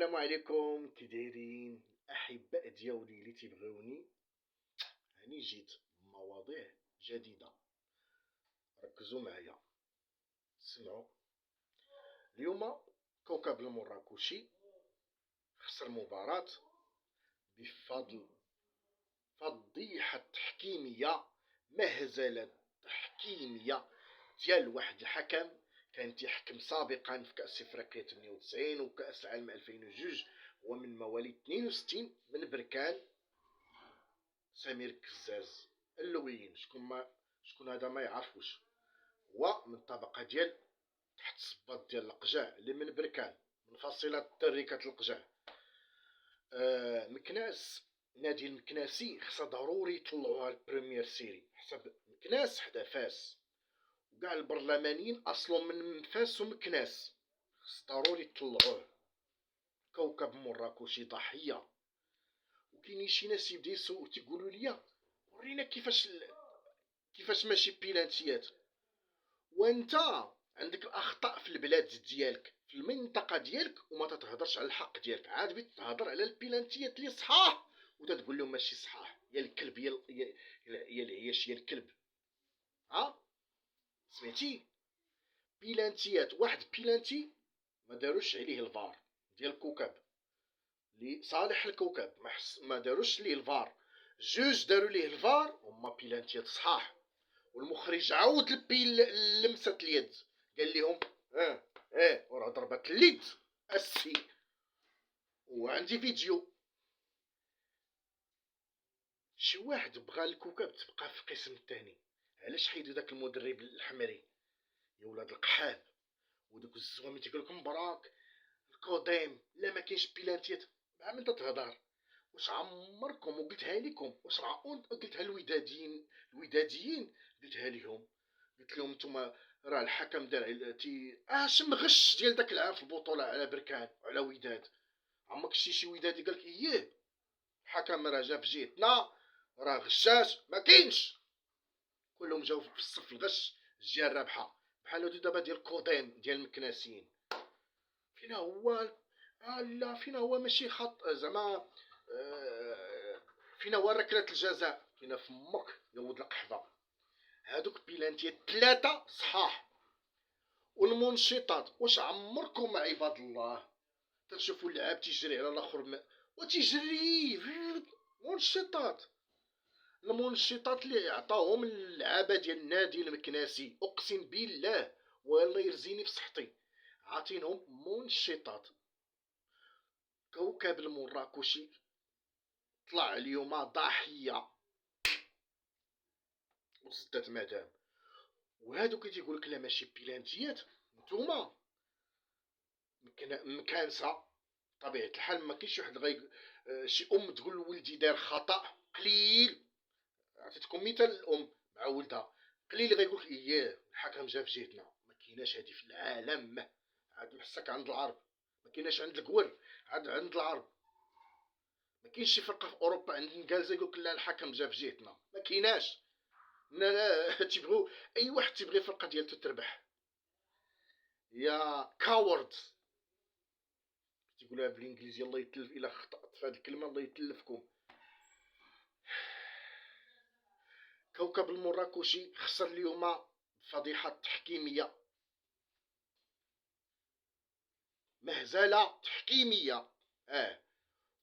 السلام عليكم، كي دايرين احباء ديالي اللي تيبغيوني. هاني جيت مواضيع جديده، ركزوا معايا سمعوا. اليوم كوكب المراكشي خسر مباراة بفضل فضيحة تحكيمية، مهزلة تحكيمية ديال واحد الحكم كان تيحكم سابقا في كأس افريقيا 98 وكأس العالم 2002، ومن مواليد 62 من بركان. سمير كزاز اللويين، شكون هذا ما يعرفوش. هو من طبقة ديال تحت الصباط ديال القجاع اللي من بركان، من فصيلة تركة القجاع. مكناس، نادي المكناسي خصها ضروري يطلعوها البريمير سيري حسب مكناس حدا فاس، وكاع البرلمانيين اصلهم من فاس ومكناس، خص ضروري يطلعوه. كوكب مراكشي ضحية، وكاينين شي ناس يبداو تيقولوا لي ورينا كيفاش ماشي بيلانتيات، وانت عندك الاخطاء في البلاد ديالك في المنطقه ديالك وما تتهضرش على الحق ديالك، عاد بغيت تهضر على البيلانتيات اللي صحاح وتتقول لهم ماشي صحاح. يا الكلب يا العياش يا الكلب. ها سمعتي؟ بيلانتيات، واحد بيلانتي ما داروش عليه الفار ديال الكوكب لصالح الكوكب، ما داروش ليه الفار. جوج داروا ليه الفار هما بيلانتيات صحاح، والمخرج عاود لمسة اليد، قال لهم وراه ضربت اليد السي، وعندي فيديو. شي واحد بغى الكوكب تبقى في القسم الثاني، علاش حيدوا داك المدرب الحمري يا ولاد القحاب ودوك الزوامي تيقول لكم براك القديم لا ما كاينش بيلانتيات. مع من تتهضر؟ واش عمركم وقلتها لكم؟ واش قلتها الوداديين قلتها لهم، قلت لهم نتوما راه الحكم دار شم غش ديال داك العام في البطوله على بركان وعلى وداد. عمرك شي ودادي قالك اييه الحكم راه جا في جهتنا راه غشاش؟ ما كاينش، كلهم جاو في الصف الغش الجهه الرابحه، بحال هادو دابا ديال الكوديم ديال المكناسيين. فينا هو لا فينا هو ماشي خط زعما فينا هو ركله الجزاء كاينه فمك يا ولد القحبه. هادوك بيلانتيات ثلاثه صحاح. والمنشطات، واش عمركم عباد الله تشوفوا اللعاب تيجري على الاخر وتيجري منشطات؟ المنشطات اللي عطاهم اللعابه ديال النادي المكناسي اقسم بالله والله يرزيني في صحتي، عاطينهم منشطات. كوكب المراكشي طلع اليوم ضحيه وسدات مدام. وهادو كيتيقول لك لا ماشي بيلانتيات، نتوما مكانسه طبيعه الحال. ما كاينش واحد شي تقول لولدي دار خطا قليل. عطيتكم مثال الام مع ولدها قليل غيقول لك اييه الحكم جا في جهتنا. ما كايناش هادي في العالم، عاد محسك عند العرب. ما كايناش عند الكور، عاد عند العرب. ما كاينش شي فرقه في اوروبا عند الانجليز يقول لك لا الحكم جا في جهتنا، ما كايناش. لا تيبغوا اي واحد تيبغي الفرقه ديالته تربح يا كاورد. تيقولها بالانجليزيه الله يتلف الا خطات في هذه الكلمه، الله يتلفكم. كوكب المراكشي خسر اليوم فضيحه تحكيميه، مهزله تحكيميه.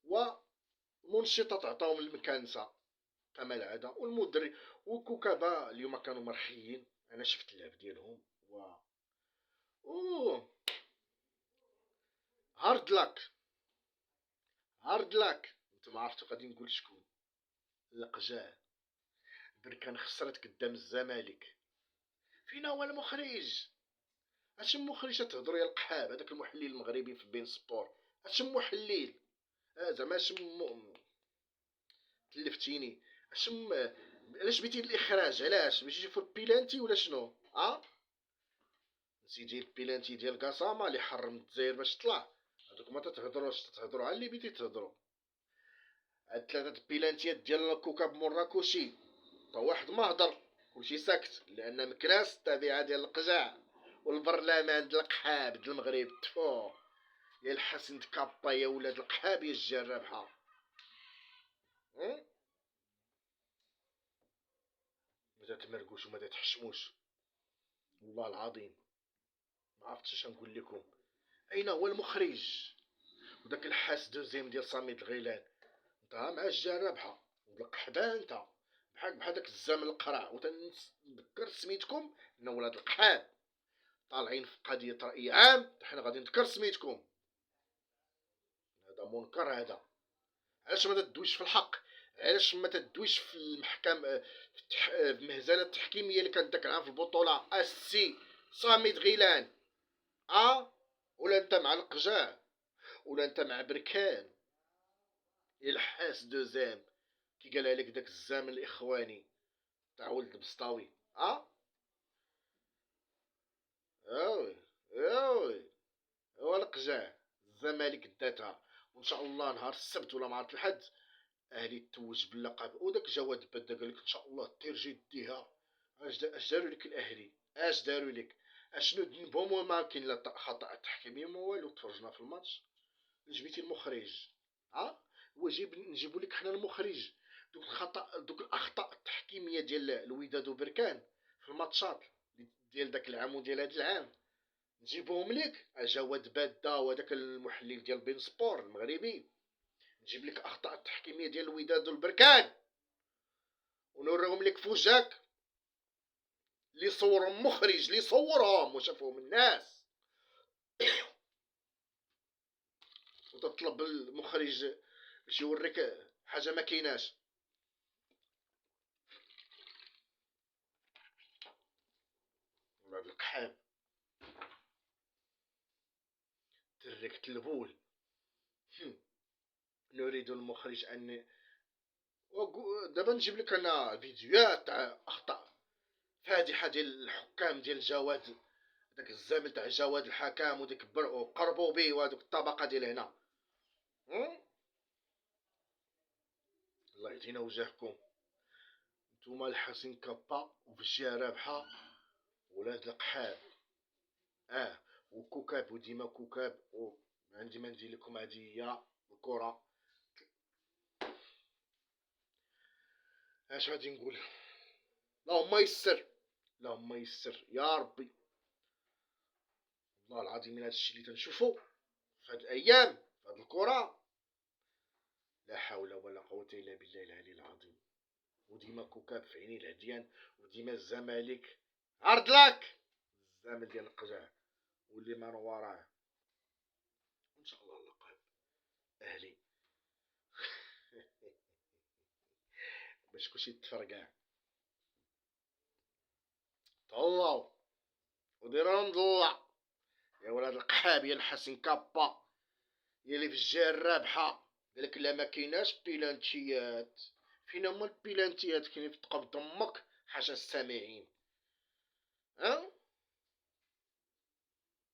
ومنشطه عطاهم المكانسه كما العاده. والمدرب والكوكبه اليوم كانوا مرخيين، انا شفت اللعب ديالهم اوه هارد لاك هارد لاك. نتوما عرفتوا غادي نقول شكون؟ القجاع. بركان خسرت قدام الزمالك. فينا هو المخرج؟ اش مخرج تهضروا يا القحاب؟ هذاك المحلل المغربي في بين سبور اش محلل؟ زعما اش تلفتيني. اش علاش بيتي الاخراج؟ علاش باش يشوفوا البيلانتي ولا شنو؟ نسيتي البيلانتي ديال قسامه اللي حرم الجزائر باش تطلع؟ هذوك ما تتهضروا على اللي بيتي تهضروا. هاد ثلاثه بيلانتيات ديال الكوكب مراكشي تا واحد ما هضر، كلشي ساكت، لان مكناس التابعه ديال القجاع والبرلمان ديال القحاب ديال المغرب. تفو يا الحسن كابا يا ولاد القحاب يا الجرابحه. ما تتمرقوش وما تحشموش والله العظيم. ما عرفتش اش نقول لكم. اين هو المخرج وداك الحاس دوزيام ديال سميد الغيلان؟ انت مع الجرابحه والقحبه انت، بحال داك الزمن القرع. وتنذكر سميتكم ان ولاد القحاب طالعين في قضيه راي عام، حنا غادي نذكر سميتكم. هذا منكر هذا. علاش ما تدويش في الحق؟ علاش ما تدويش في المحكم، في المهزله التحكيميه اللي كانت داك العام في البطوله السي صامد غيلان؟ ولا انت مع القجاع ولا انت مع بركان؟ يا الحاس دوزام كي قالها لك داك الزامن الاخواني تاع ولد بسطاوي. اوي اوي هو القجاع الزمالك داتها. وان شاء الله نهار السبت ولا نهار الحد اهلي توج باللقب. وداك جواد بدا قال لك ان شاء الله تيرجي ديها. اش داروا لك الاهلي؟ اش داروا لك؟ اشنو ذنبهم؟ وما كاين لا خطا تحكيمي ما والو. تفرجنا في الماتش. جبتي المخرج. نجيبوا لك حنا المخرج. دوك الخطا دوك الاخطاء التحكيميه ديال الوداد وبركان في الماتشات ديال داك العام وديال هذا العام نجيبوهم لك. جواد بادا وهذاك المحلل ديال بين سبور المغربي. نجيب لك اخطاء التحكيميه ديال الوداد والبركان ونوريهم لك فوجاك اللي صورهم مخرج اللي صورهم وشافوهم الناس. وتطلب المخرج باش يوريك حاجه ما كايناش. ولاد القحام تركت البول. نريد المخرج ان دابا نجيب لك انا فيديوهات تاع اخطاء فادحه ديال الحكام ديال جواد. داك الزامل تاع جواد الحكام وديك قربوا به وهذوك الطبقه ديال هنا. الله يهدينا وجهكم. نتوما الحسن كابا وفي الجهه رابحه ولاد القحاب. وكوكاب وديما كوكاب. عندي ما ندير لكم هذه هي الكره. اش غادي نقول؟ اللهم يسر اللهم يسر يا ربي. والله العظيم من هذا الشيء اللي تنشوفو في هاد الايام في هاد الكره لا حول ولا قوه الا بالله العلي العظيم. وديما كوكاب في عيني العديان وديما الزمالك عرض لك الزمن ديال القجع واللي ما وراه. ان شاء الله اللقب اهلي. باش كلشي تفرقع. طلعوا وديروا مضلع يا ولاد القحاب يا الحسن كابا يا اللي في الجهه الرابحه. قالك لا ما كايناش بيلانتيات. فين هما البيلانتيات؟ كاينين في تقبض امك حاشا السامعين.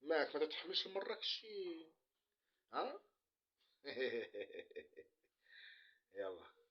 ماك ما تتحملش لمراك شي. يلا